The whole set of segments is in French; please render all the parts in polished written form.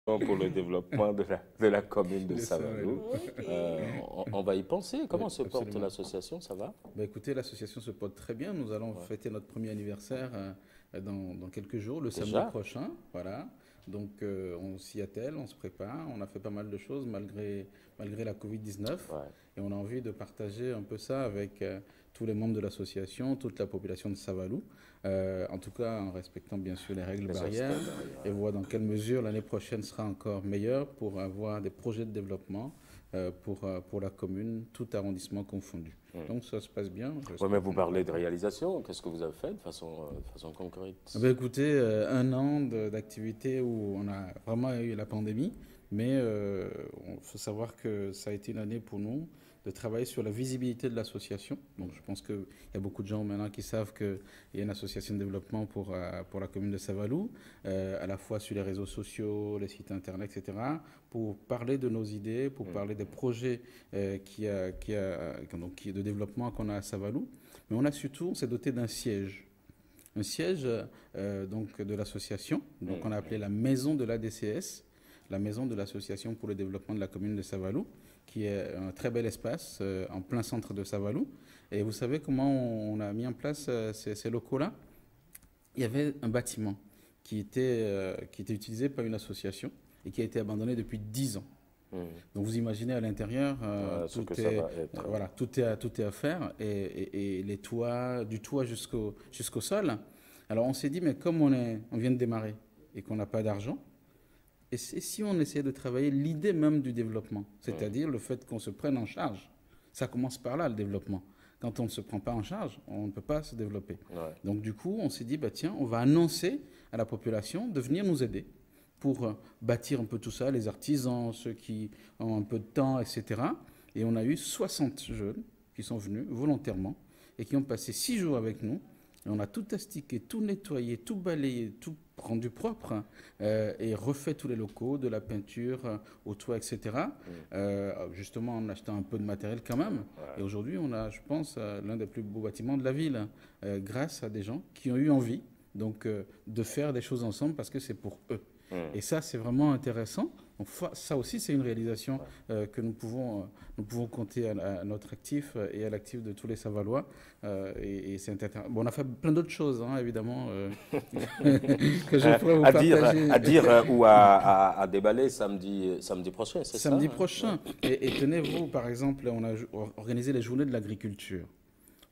pour le développement de la commune de de Saint-Malo. Saint-Malo. On va y penser. Oui, Comment se porte absolument. l'association? Ça va? Bah, écoutez, l'association se porte très bien. Nous allons Ouais. fêter notre premier anniversaire dans quelques jours, le samedi Déjà? prochain. Voilà. Donc, on s'y attelle, on se prépare. On a fait pas mal de choses malgré la Covid-19. Ouais. Et on a envie de partager un peu ça avec tous les membres de l'association, toute la population de Savalou. En tout cas, en respectant bien sûr les règles Les gestes barrières. Et barrières. voir dans quelle mesure l'année prochaine sera encore meilleure pour avoir des projets de développement pour la commune, tout arrondissement confondu. Donc ça se passe bien. Oui, mais J'espère vous qu'on aura parlez le de temps. réalisation. Qu'est-ce que vous avez fait de façon Ah concrète? ben écoutez, un an d'activité où on a vraiment eu la pandémie, mais il faut savoir que ça a été une année pour nous de travailler sur la visibilité de l'association. Donc je pense qu'il y a beaucoup de gens maintenant qui savent qu'il y a une association de développement pour la commune de Savalou, à la fois sur les réseaux sociaux, les sites internet, etc., pour parler de nos idées, pour parler des projets de développement qu'on a à Savalou. Mais on a surtout, on s'est doté d'un siège. Un siège donc de l'association, donc on a appelé la maison de l'ADCS, la maison de l'association pour le développement de la commune de Savalou, qui est un très bel espace en plein centre de Savalou. Et vous savez comment on a mis en place ces locaux-là? Il y avait un bâtiment qui était utilisé par une association et qui a été abandonné depuis 10 ans. Hmm. Donc vous imaginez à l'intérieur, Ce que ça va être. voilà, tout est à faire et les toits, du toit jusqu'au sol. Alors on s'est dit, mais comme on vient de démarrer et qu'on n'a pas d'argent, et si on essayait de travailler l'idée même du développement, c'est-à-dire le fait qu'on se prenne en charge, ça commence par là le développement. Quand on ne se prend pas en charge, on ne peut pas se développer. Ouais. Donc du coup, on s'est dit, bah, tiens, on va annoncer à la population de venir nous aider pour bâtir un peu tout ça, les artisans, ceux qui ont un peu de temps, etc. Et on a eu 60 jeunes qui sont venus volontairement et qui ont passé 6 jours avec nous. Et on a tout astiqué, tout nettoyé, tout balayé, tout rendu propre et refait tous les locaux, de la peinture au toit, etc. Justement en achetant un peu de matériel quand même. Et Ouais. aujourd'hui, on a, je pense, l'un des plus beaux bâtiments de la ville grâce à des gens qui ont eu envie donc, de faire des choses ensemble parce que c'est pour eux. Hmm. Et ça, c'est vraiment intéressant. Donc, ça aussi, c'est une réalisation Ouais. que nous pouvons compter à notre actif et à l'actif de tous les Savalois. Et c'est intéressant. Bon, on a fait plein d'autres choses, hein, évidemment, que je pourrais vous partager À dire ou à déballer samedi prochain, c'est ça? samedi Hein? prochain. Et tenez-vous, par exemple, on a organisé les journées de l'agriculture.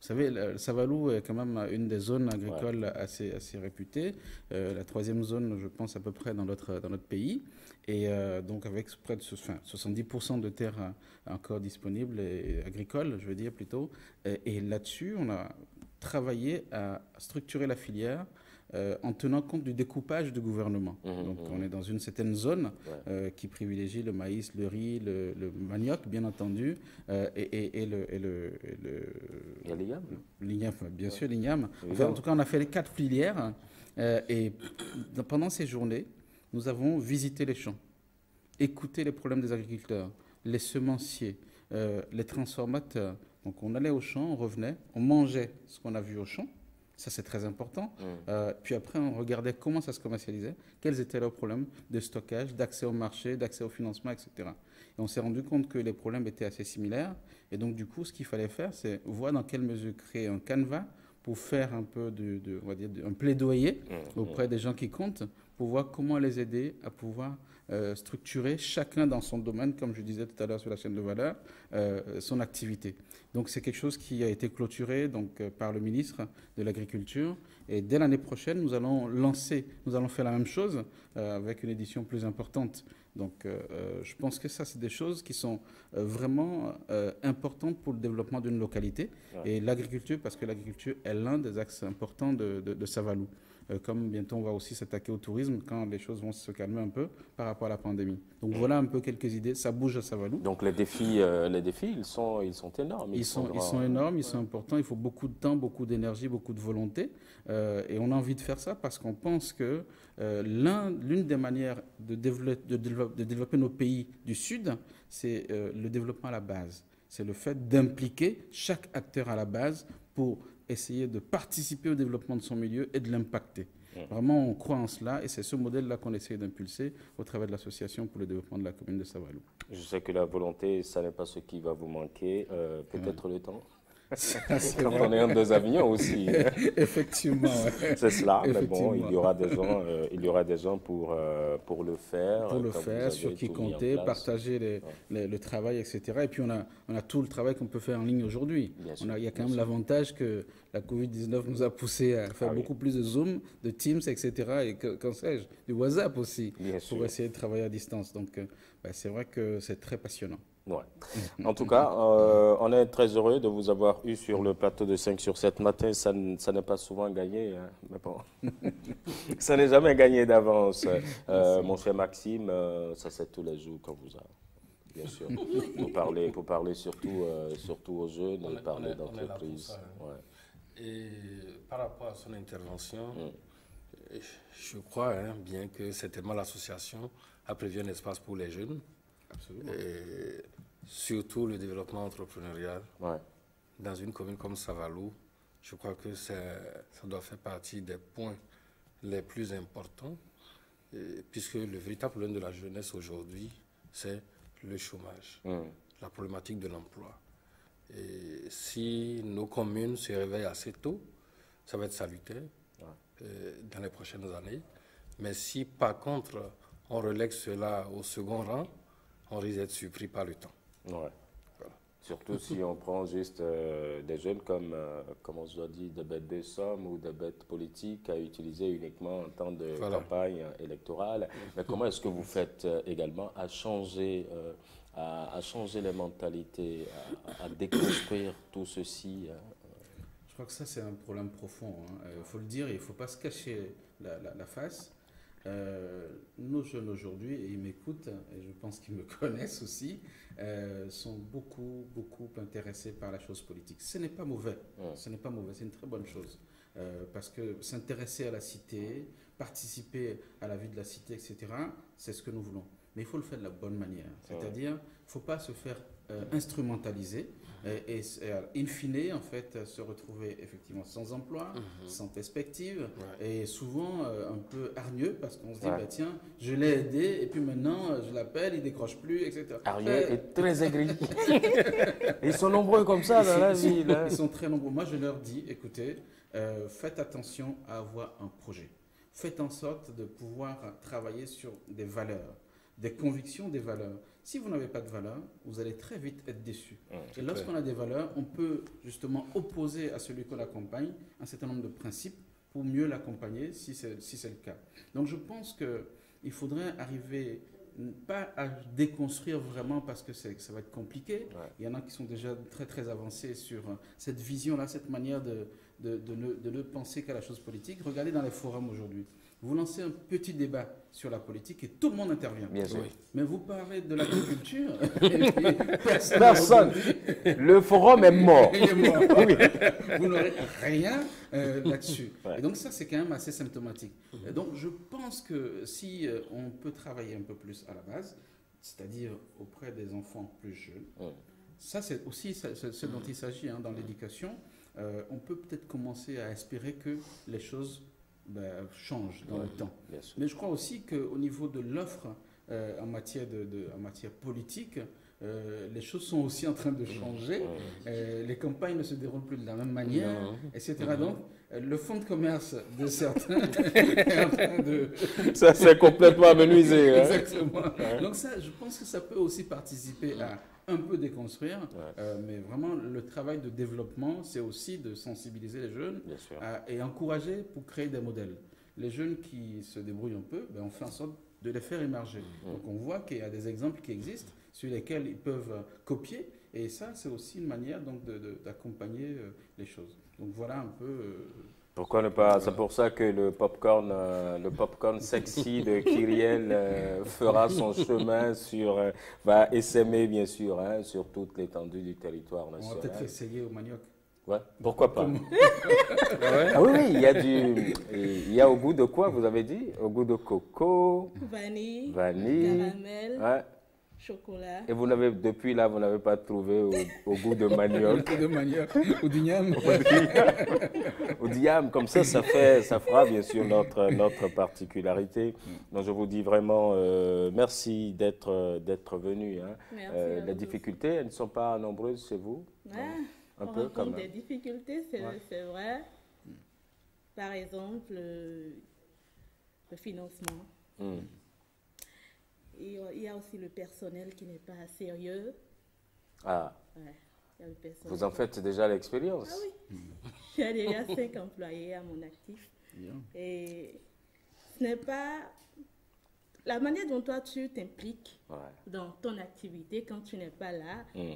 Vous savez, le Savalou est quand même une des zones Ouais. agricoles assez réputées. La troisième zone, je pense, à peu près dans notre pays. Et donc, avec près de 70% de terres encore disponibles, et agricoles, je veux dire plutôt. Et là-dessus, on a travaillé à structurer la filière en tenant compte du découpage du gouvernement. Mhm, Donc, on mhm. est dans une certaine zone Ouais. qui privilégie le maïs, le riz, le manioc, bien entendu, Il y a l'IAM? l'igname, bien Ouais. sûr, l'igname. Enfin, en Évidemment. tout cas, on a fait les 4 filières. Et pendant ces journées, nous avons visité les champs, écouté les problèmes des agriculteurs, les semenciers, les transformateurs. Donc, on allait au champ, on revenait, on mangeait ce qu'on a vu au champ. Ça, c'est très important. Hmm. Puis après, on regardait comment ça se commercialisait, quels étaient leurs problèmes de stockage, d'accès au marché, d'accès au financement, etc. Et on s'est rendu compte que les problèmes étaient assez similaires. Et donc, du coup, ce qu'il fallait faire, c'est voir dans quelle mesure créer un canevas pour faire un peu on va dire, un plaidoyer Hmm. Hmm. auprès des gens qui comptent, pour voir comment les aider à pouvoir structurer chacun dans son domaine, comme je disais tout à l'heure sur la chaîne de valeur, son activité. Donc c'est quelque chose qui a été clôturé donc, par le ministre de l'Agriculture. Et dès l'année prochaine, nous allons faire la même chose avec une édition plus importante. Donc je pense que ça, c'est des choses qui sont vraiment importantes pour le développement d'une localité. Ouais. Et l'agriculture, parce que l'agriculture est l'un des axes importants de Savalou. Comme bientôt on va aussi s'attaquer au tourisme quand les choses vont se calmer un peu par rapport à la pandémie. Donc voilà un peu quelques idées. Ça bouge à Savalou. Donc les défis, ils sont énormes, ils sont Ils sont grands. énormes, ils Ouais. sont importants, il faut beaucoup de temps, beaucoup d'énergie, beaucoup de volonté. Et on a envie de faire ça parce qu'on pense que l'une des manières de développer nos pays du Sud, c'est le développement à la base. C'est le fait d'impliquer chaque acteur à la base pour essayer de participer au développement de son milieu et de l'impacter. Vraiment, on croit en cela et c'est ce modèle-là qu'on essaie d'impulser au travers de l'association pour le développement de la commune de Savalou. Je sais que la volonté, ça n'est pas ce qui va vous manquer. Peut-être le temps. Quand on est en deux avions aussi. Effectivement. Ouais. C'est cela, mais bon, il y aura des gens pour le faire. Pour le faire, sur qui compter, partager le travail, etc. Et puis on a tout le travail qu'on peut faire en ligne aujourd'hui. Il y a quand même l'avantage que la Covid-19 nous a poussé à faire beaucoup plus de Zoom, de Teams, etc. Et qu'en sais-je, du WhatsApp aussi, pour essayer de travailler à distance. Donc c'est vrai que c'est très passionnant. Ouais. En tout cas, on est très heureux de vous avoir eu sur le plateau de 5 sur 7 matin. Ça n'est pas souvent gagné, hein, mais bon, ça n'est jamais gagné d'avance. Mon cher Maxime, ça c'est tous les jours qu'on vous a, bien sûr, pour parler surtout aux jeunes et parler d'entreprise. Ouais. Et par rapport à son intervention, je crois bien que certainement l'association a prévu un espace pour les jeunes. Absolument. Et surtout le développement entrepreneurial. Dans une commune comme Savalou, je crois que ça doit faire partie des points les plus importants, puisque le véritable problème de la jeunesse aujourd'hui, c'est le chômage, la problématique de l'emploi. Et si nos communes se réveillent assez tôt, ça va être salutaire dans les prochaines années. Mais si par contre on relègue cela au second rang, on risque d'être surpris par le temps. Ouais. Voilà. Surtout si on prend juste des jeunes comme on se doit dire, des bêtes de somme ou des bêtes politiques à utiliser uniquement en temps de campagne électorale. Mais comment est-ce que vous faites également à changer les mentalités, à déconstruire tout ceci Je crois que ça, c'est un problème profond. Il faut le dire, il ne faut pas se cacher la face. Nos jeunes aujourd'hui, et ils m'écoutent, et je pense qu'ils me connaissent aussi, sont beaucoup intéressés par la chose politique. Ce n'est pas mauvais, ce n'est pas mauvais, c'est une très bonne chose. Parce que s'intéresser à la cité, participer à la vie de la cité, etc., c'est ce que nous voulons. Mais il faut le faire de la bonne manière. C'est-à-dire, il ne faut pas se faire instrumentaliser et in fine, en fait, se retrouver effectivement sans emploi, sans perspective et souvent un peu hargneux parce qu'on se dit, bah, tiens, je l'ai aidé et puis maintenant, je l'appelle, il ne décroche plus, etc. Hargneux et très aigri. Ils sont nombreux comme ça dans la ville. Ils sont très nombreux. Moi, je leur dis, écoutez, faites attention à avoir un projet. Faites en sorte de pouvoir travailler sur des valeurs, des convictions, des valeurs. Si vous n'avez pas de valeurs, vous allez très vite être déçu. Et lorsqu'on a des valeurs, on peut justement opposer à celui qu'on accompagne un certain nombre de principes pour mieux l'accompagner si c'est le cas. Donc je pense qu'il faudrait arriver, pas à déconstruire vraiment parce que ça va être compliqué. Il y en a qui sont déjà très avancés sur cette vision-là, cette manière de ne penser qu'à la chose politique. Regardez dans les forums aujourd'hui. Vous lancez un petit débat sur la politique et tout le monde intervient. Bien sûr. Mais vous parlez de l'agriculture. Personne. Le forum est mort. Il est mort. Vous n'aurez rien là-dessus. Et donc ça, c'est quand même assez symptomatique. Et donc je pense que si on peut travailler un peu plus à la base, c'est-à-dire auprès des enfants plus jeunes, ça c'est aussi ce dont il s'agit dans l'éducation, on peut peut-être commencer à espérer que les choses change dans le temps. Mais je crois aussi qu'au niveau de l'offre en matière politique, les choses sont aussi en train de changer. Les campagnes ne se déroulent plus de la même manière, etc. Donc, le fonds de commerce de certains est en train de... Ça, c'est complètement amenuisé. Exactement. Donc ça, je pense que ça peut aussi participer à un peu déconstruire, mais vraiment le travail de développement, c'est aussi de sensibiliser les jeunes et encourager pour créer des modèles. Les jeunes qui se débrouillent un peu, on fait en sorte de les faire émerger. Donc on voit qu'il y a des exemples qui existent sur lesquels ils peuvent copier, et ça c'est aussi une manière donc d'accompagner les choses. Donc voilà un peu... Pourquoi ne pas? C'est pour ça que le popcorn sexy de Kyriel fera son chemin va essaimer bien sûr sur toute l'étendue du territoire national. On va peut-être essayer au manioc. Ouais, pourquoi pas? Ah oui, il y a au goût de quoi vous avez dit? Au goût de coco, vanille, caramel. chocolat. Et vous n'avez, depuis là, vous n'avez pas trouvé au goût de manioc. De manioc ou du ñam. Au diam, comme ça fera bien sûr notre particularité. Donc je vous dis vraiment merci d'être venu. Hein. Merci à les vous difficultés, elles ne sont pas nombreuses chez vous? Ouais, Un on peu quand rencontre même. des difficultés, c'est vrai. Par exemple, le financement. Hmm. Et il y a aussi le personnel qui n'est pas sérieux. Ah, Ouais, il y a le personnel. vous en faites déjà l'expérience? Ah oui. J'ai déjà 5 employés à mon actif. Bien. Et ce n'est pas la manière dont toi tu t'impliques Ouais. dans ton activité quand tu n'es pas là. Hmm.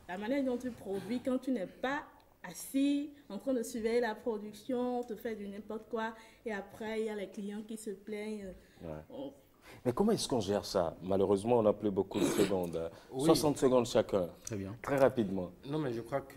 La manière dont tu produis quand tu n'es pas assis en train de surveiller la production, on te fait du n'importe quoi et après il y a les clients qui se plaignent. Ouais. Mais comment est-ce qu'on gère ça? Malheureusement, on n'a plus beaucoup de secondes. Oui. 60 secondes chacun, Très bien. très rapidement. Non, mais je crois que